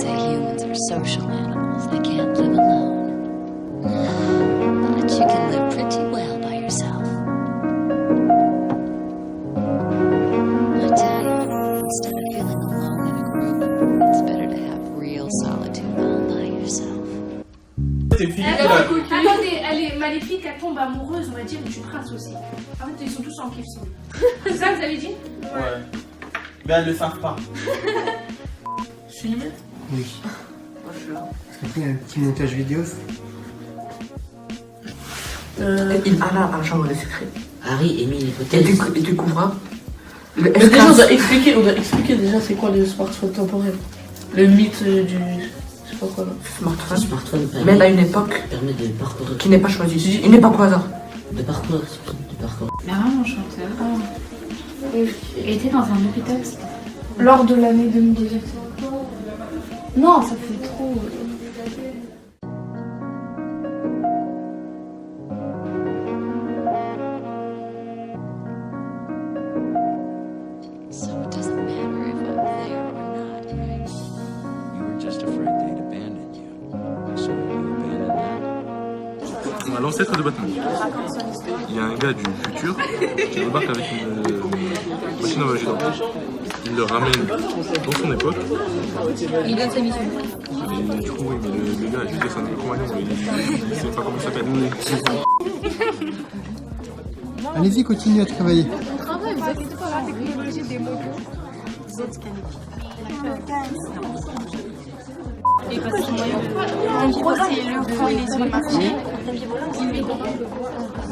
say humans are social animals that can't live alone. But you can live pretty well by yourself. I tell you, instead of feeling alone in a group, it's better to have real solitude all by yourself. C'est Philippe qui l'a. Attendez, elle est maléfique, elle tombe amoureuse, on va dire, du prince aussi. En fait, ils sont tous en kiff. C'est ça que vous avez dit? Ouais. Mais elles le savent pas. Je suis filmé? Oui. Parce qu'après, il y a un petit montage vidéo. Anna a un chambre de secret. Harry émet une hypothèse. Et découvrira. Mais déjà, on doit expliquer déjà c'est quoi les smartphones temporels. Le mythe du. Je sais pas quoi là. Smartphone. Le smartphone Mais elle a une époque permet de parcourir. qui n'est pas choisie. Une époque au hasard. De parcourir, surtout de parcourir. Mais vraiment chanteur. Il était dans un hôpital lors de l'année 2018. Non, ça fait trop. So it doesn't matter if I'm there or not, right? You were just afraid they'd abandon you. So you abandoned them. L'ancêtre de Batman. Il y a un gars du futur qui débarque avec une machine à voyager dans le temps. Il le ramène dans son époque. Il donne sa mission. Et du coup, oui, mais le gars, je veux dire, c'est un compagnon, il sait pas comment il s'appelle. Allez-y, continuez à travailler. Et parce que en gros, c'est le coup et les yeux marchés.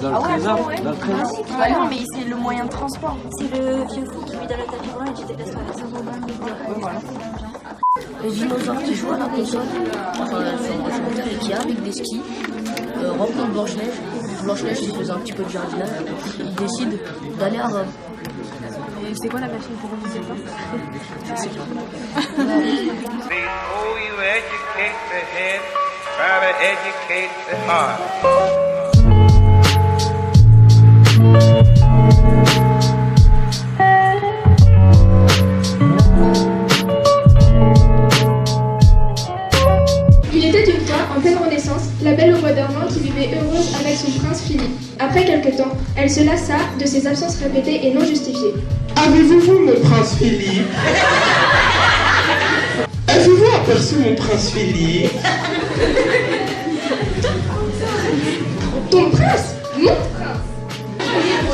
Dans le trésor? Dans le trésor? Bah non, mais c'est le moyen de transport. C'est le vieux fou qui vit dans le tapis roulant et qui déteste la personne. Les dinosaures qui jouent à la console, enfin, sur ordinateur et qui avec des skis, rencontrent Blanche-Neige. Blanche-Neige, il faisait un petit peu de jardinage. Il décide d'aller à Rome. Et c'est quoi la machine pour remonter ça? Je sais pas. Before you educate the head, try to educate the heart. Il était une fois, en pleine Renaissance, la belle au bois dormant qui vivait heureuse avec son prince Philippe. Après quelque temps, elle se lassa de ses absences répétées et non justifiées. Avez-vous vu mon prince Philippe? Avez-vous aperçu mon prince Philippe? Ton prince? Mon prince?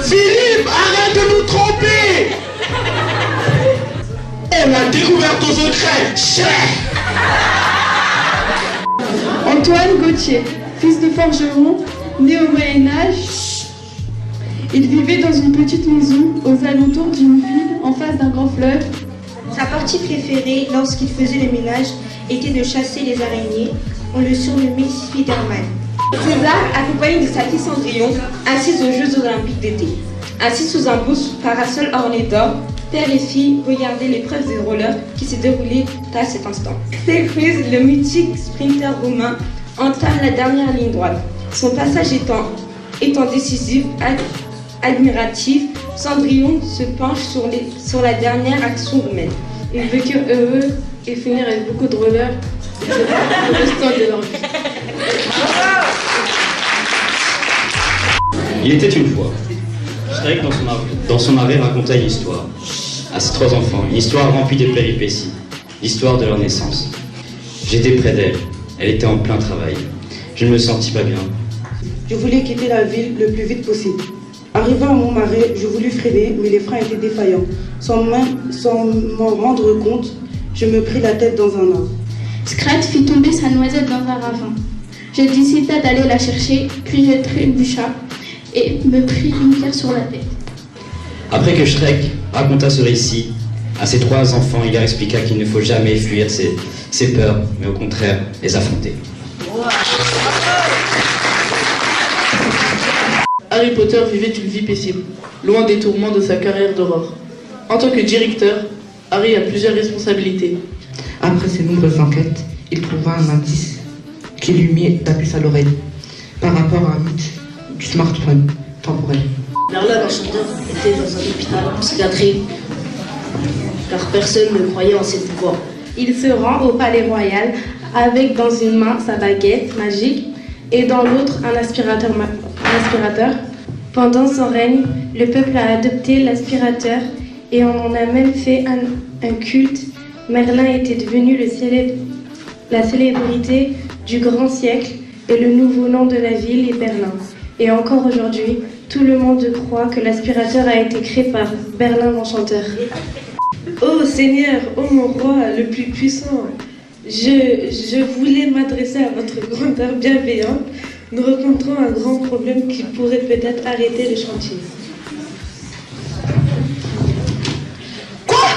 Philippe, arrête de nous tromper! Elle a découvert ton secret! Chais! Antoine Gauthier, fils de forgeron, né au Moyen-Âge. Il vivait dans une petite maison aux alentours d'une ville en face d'un grand fleuve. Sa partie préférée lorsqu'il faisait le ménage était de chasser les araignées. On le surnommait Spider-Man. César, accompagné de sa fille Cendrillon, assise aux Jeux Olympiques d'été. Assis sous un beau parasol orné d'or, père et fille regardaient l'épreuve de roller qui s'est déroulée à cet instant. Ted Cruz, le mythique sprinter romain, entame la dernière ligne droite. Son passage étant décisif, admiratif, Cendrillon se penche sur la dernière action romaine. Ils vécurent heureux et finirent avec beaucoup de rollers le restant de leur vie. Il était une fois. Shrek, dans son arrêt, raconta une histoire à ses trois enfants, une histoire remplie de péripéties, l'histoire de leur naissance. J'étais près d'elle, elle était en plein travail. Je ne me sentis pas bien. Je voulais quitter la ville le plus vite possible. Arrivé à Montmarais, je voulus freiner, mais les freins étaient défaillants. Sans m'en rendre compte, je me pris la tête dans un arbre. Scrat fit tomber sa noisette dans un ravin. Je décida d'aller la chercher, puis je trébucha et me pris une pierre sur la tête. Après que Shrek raconta ce récit à ses trois enfants, il leur expliqua qu'il ne faut jamais fuir ses peurs, mais au contraire les affronter. Harry Potter vivait une vie paisible, loin des tourments de sa carrière d'aurore. En tant que directeur, Harry a plusieurs responsabilités. Après ses nombreuses enquêtes, il trouva un indice qui lui mit la puce à l'oreille par rapport à un mythe du smartphone temporel. Merlin, l'enchanteur, était dans un hôpital psychiatrique car personne ne croyait en ses pouvoirs. Il se rend au palais royal avec dans une main sa baguette magique et dans l'autre un aspirateur. Pendant son règne, le peuple a adopté l'aspirateur et on en a même fait un culte. Merlin était devenu la célébrité du grand siècle et le nouveau nom de la ville est Berlin. Et encore aujourd'hui, tout le monde croit que l'aspirateur a été créé par Berlin l'Enchanteur. Oh Seigneur, oh mon roi, le plus puissant, je voulais m'adresser à votre grandeur bienveillante. Nous rencontrons un grand problème qui pourrait peut-être arrêter le chantier. Quoi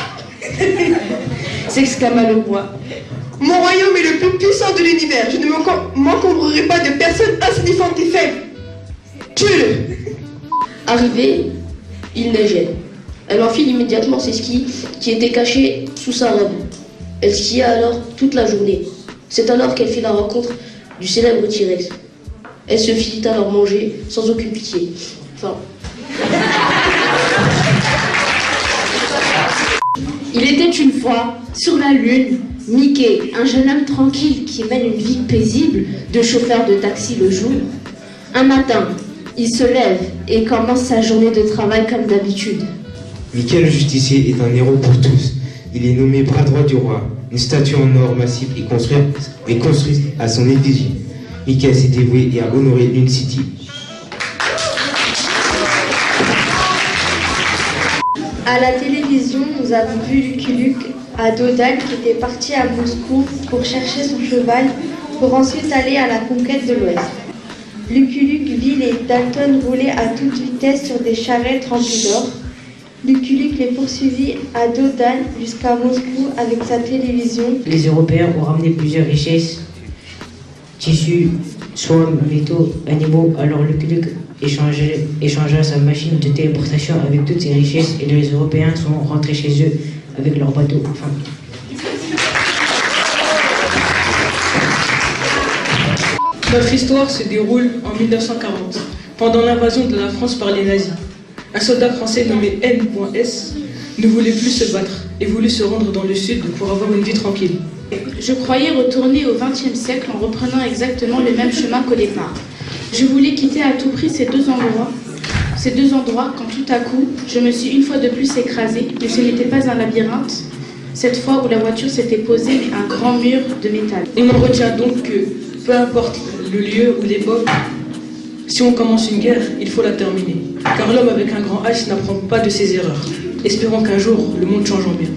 s'exclama le roi. Mon royaume est le plus puissant de l'univers. Je ne m'encombrerai pas de personnes insignifiantes et faibles. Tue-le. Arrivé, il neigeait. Elle enfile immédiatement ses skis qui étaient cachés sous sa robe. Elle skia alors toute la journée. C'est alors qu'elle fit la rencontre du célèbre T-Rex. Elle se fit alors manger sans aucune pitié. Enfin. Il était une fois, sur la Lune, Mickey, un jeune homme tranquille qui mène une vie paisible de chauffeur de taxi le jour. Un matin, il se lève et commence sa journée de travail comme d'habitude. Mickey le justicier est un héros pour tous. Il est nommé bras droit du roi. Une statue en or massif est construite à son effigie. Mickey s'est dévoué et a honoré Lune City. À la télévision, nous avons vu Lucky Luke à Dodane qui était parti à Moscou pour chercher son cheval pour ensuite aller à la conquête de l'Ouest. Lucky Luke vit les Dalton rouler à toute vitesse sur des charrettes remplies d'or. Lucky Luke les poursuivit à Dodane jusqu'à Moscou avec sa télévision. Les Européens ont ramené plusieurs richesses, tissus, soins, métaux, animaux. Alors Lucky Luke échangea sa machine de téléportation avec toutes ces richesses et les Européens sont rentrés chez eux avec leur bateau. Enfin, notre histoire se déroule en 1940, pendant l'invasion de la France par les nazis. Un soldat français nommé N.S. ne voulait plus se battre et voulut se rendre dans le sud pour avoir une vie tranquille. Je croyais retourner au XXe siècle en reprenant exactement le même chemin qu'au départ. Je voulais quitter à tout prix ces deux endroits quand tout à coup, je me suis une fois de plus écrasée, mais ce n'était pas un labyrinthe. Cette fois où la voiture s'était posée, mais un grand mur de métal. On en retient donc que, peu importe le lieu ou l'époque, si on commence une guerre, il faut la terminer. Car l'homme avec un grand H n'apprend pas de ses erreurs. Espérons qu'un jour, le monde change en bien.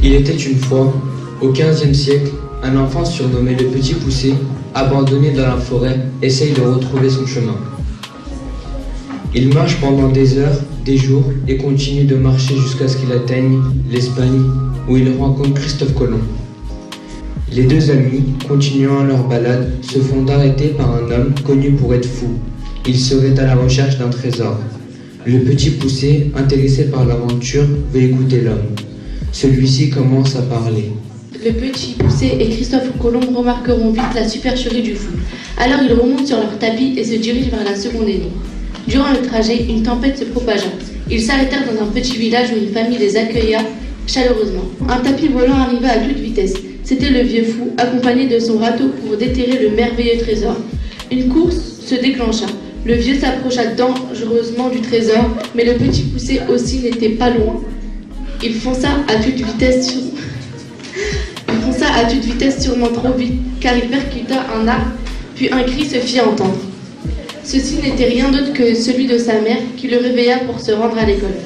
Il était une fois, au XVe siècle, un enfant surnommé le Petit Poucet, abandonné dans la forêt, essaye de retrouver son chemin. Il marche pendant des heures, des jours, et continue de marcher jusqu'à ce qu'il atteigne l'Espagne, où il rencontre Christophe Colomb. Les deux amis, continuant leur balade, se font arrêter par un homme connu pour être fou. Il serait à la recherche d'un trésor. Le Petit Poucet, intéressé par l'aventure, veut écouter l'homme. Celui-ci commence à parler. Le Petit Poucet et Christophe Colomb remarqueront vite la supercherie du fou. Alors ils remontent sur leur tapis et se dirigent vers la seconde aînée. Durant le trajet, une tempête se propagea. Ils s'arrêtèrent dans un petit village où une famille les accueilla chaleureusement. Un tapis volant arriva à toute vitesse. C'était le vieux fou, accompagné de son râteau pour déterrer le merveilleux trésor. Une course se déclencha. Le vieux s'approcha dangereusement du trésor, mais le Petit Poucet aussi n'était pas loin. Il fonça à toute vitesse sûrement trop vite, car il percuta un arbre, puis un cri se fit entendre. Ceci n'était rien d'autre que celui de sa mère qui le réveilla pour se rendre à l'école.